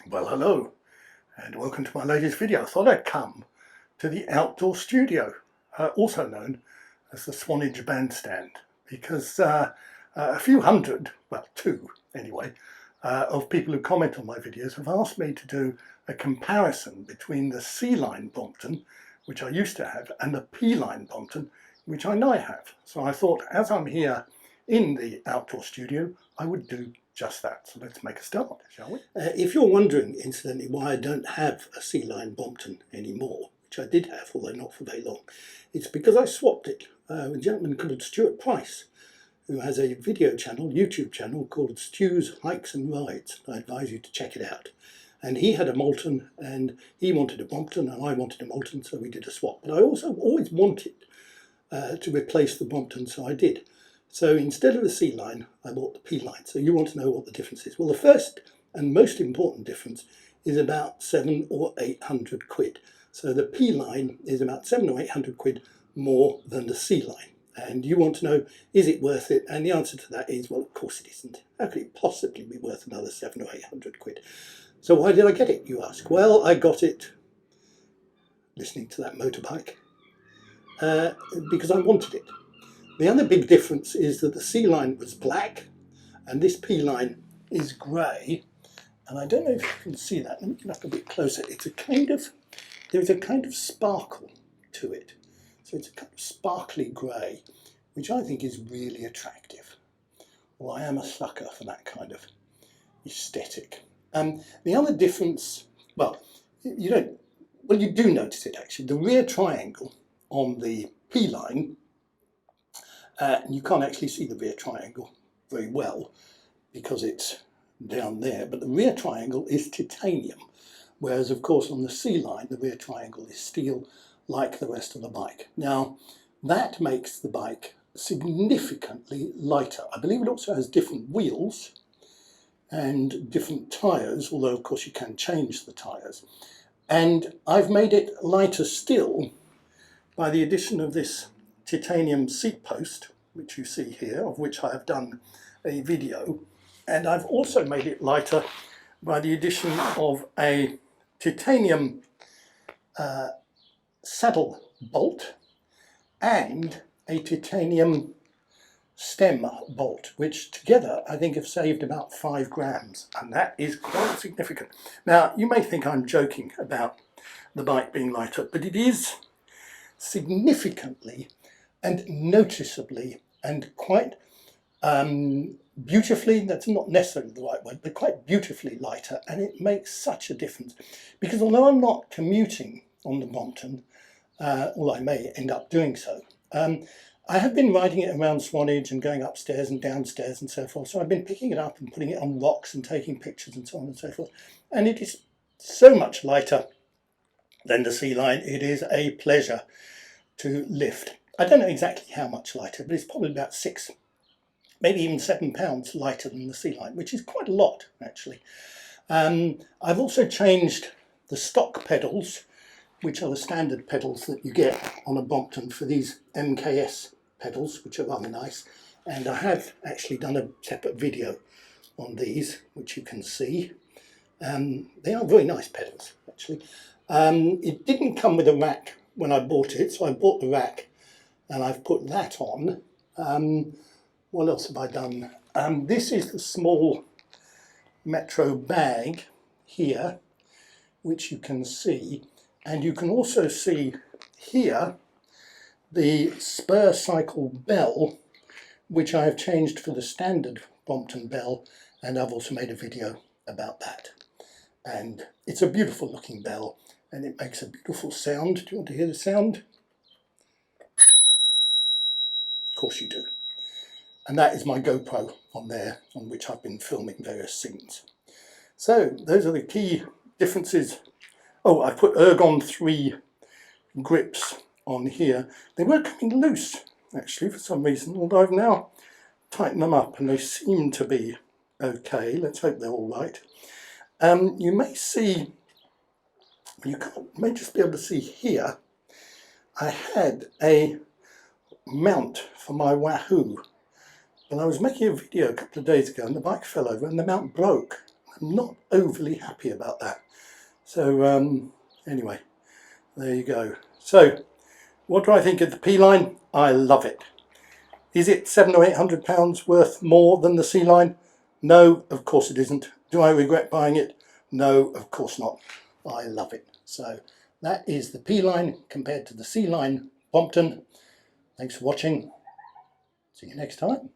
Well, hello and welcome to my latest video. I thought I'd come to the outdoor studio, also known as the Swanage Bandstand, because a few hundred, well two anyway, of people who comment on my videos have asked me to do a comparison between the C-line Brompton, which I used to have, and the P-line Brompton, which I now have. So I thought, as I'm here in the outdoor studio, I would do just that. So let's make a start, shall we? If you're wondering, incidentally, why I don't have a C-line Brompton anymore, which I did have, although not for very long, it's because I swapped it with a gentleman called Stuart Price, who has a video channel, YouTube channel, called Stu's Hikes and Rides. I advise you to check it out. And he had a Moulton, and he wanted a Brompton, and I wanted a Moulton, so we did a swap. But I also always wanted to replace the Brompton, so I did. So instead of the C-line, I bought the P-line. So you want to know what the difference is. Well, the first and most important difference is about 700 or 800 quid. So the P-line is about 700 or 800 quid more than the C-line. And you want to know, is it worth it? And the answer to that is, well, of course it isn't. How could it possibly be worth another 700 or 800 quid? So why did I get it, you ask? Well, I got it listening to that motorbike because I wanted it. The other big difference is that the C-line was black and this P-line is grey. And I don't know if you can see that. Let me get up a bit closer. There's a kind of sparkle to it. So it's a kind of sparkly grey, which I think is really attractive. Well, I am a sucker for that kind of aesthetic. The other difference, well, you do notice it actually. The rear triangle on the P-line, you can't actually see the rear triangle very well because it's down there, but the rear triangle is titanium, whereas of course on the C-line the rear triangle is steel like the rest of the bike. Now that makes the bike significantly lighter. I believe it also has different wheels and different tyres, although of course you can change the tyres. And I've made it lighter still by the addition of this titanium seat post, which you see here, of which I have done a video. And I've also made it lighter by the addition of a titanium saddle bolt and a titanium stem bolt, which together I think have saved about 5 grams, and that is quite significant. Now you may think I'm joking about the bike being lighter, but it is significantly and noticeably and quite beautifully, that's not necessarily the right word, but quite beautifully lighter, and it makes such a difference. Because although I'm not commuting on the Brompton, well, I may end up doing so, I have been riding it around Swanage and going upstairs and downstairs and so forth. So I've been picking it up and putting it on rocks and taking pictures and so on and so forth. And it is so much lighter than the C-line. It is a pleasure to lift. I don't know exactly how much lighter, but it's probably about 6, maybe even 7 pounds lighter than the C-line, which is quite a lot actually. I've also changed the stock pedals, which are the standard pedals that you get on a Brompton, for these MKS pedals, which are rather nice. And I have actually done a separate video on these, which you can see. They are very nice pedals actually. It didn't come with a rack when I bought it, so I bought the rack and I've put that on. What else have I done? This is the small Metro bag here, which you can see, and you can also see here the spur cycle bell, which I have changed for the standard Brompton bell, and I've also made a video about that. And it's a beautiful looking bell, and it makes a beautiful sound. Do you want to hear the sound? Of course you do. And that is my GoPro on there, on which I've been filming various scenes. So those are the key differences. Oh, I put Ergon 3 grips on here. They were coming loose actually for some reason, although I've now tightened them up and they seem to be okay. Let's hope they're all right. You may see, may just be able to see here, I had a mount for my Wahoo. And I was making a video a couple of days ago and the bike fell over and the mount broke. I'm not overly happy about that. So anyway, there you go. So what do I think of the P line? I love it. Is it £700 or £800 worth more than the C line? No, of course it isn't. Do I regret buying it? No, of course not. I love it. So that is the P line compared to the C line Brompton. Thanks for watching. See you next time.